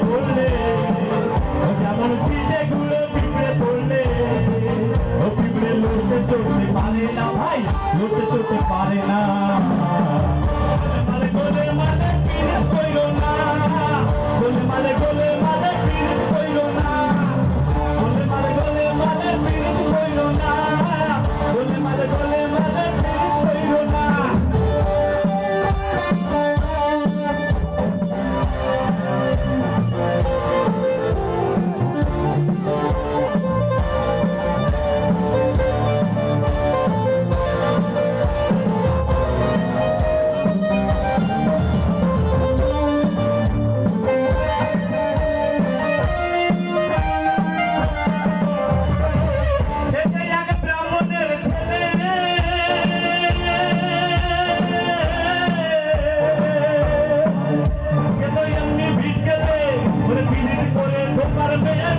পড়লে যেমন পিঠে গুলো পিঁপড়ে পড়লে ও পিঁপড়ে লড়তে চড়তে পারে না ভাই, লড়তে চড়তে পারে না। গোলে মালে পিড়ে কইল না, গোলে মালে পিড়ে কইল না, গোলে মালে পিড়ে কইল না, গোলে মালে পিড়ে কইল না। করে ধোপার মেয়ে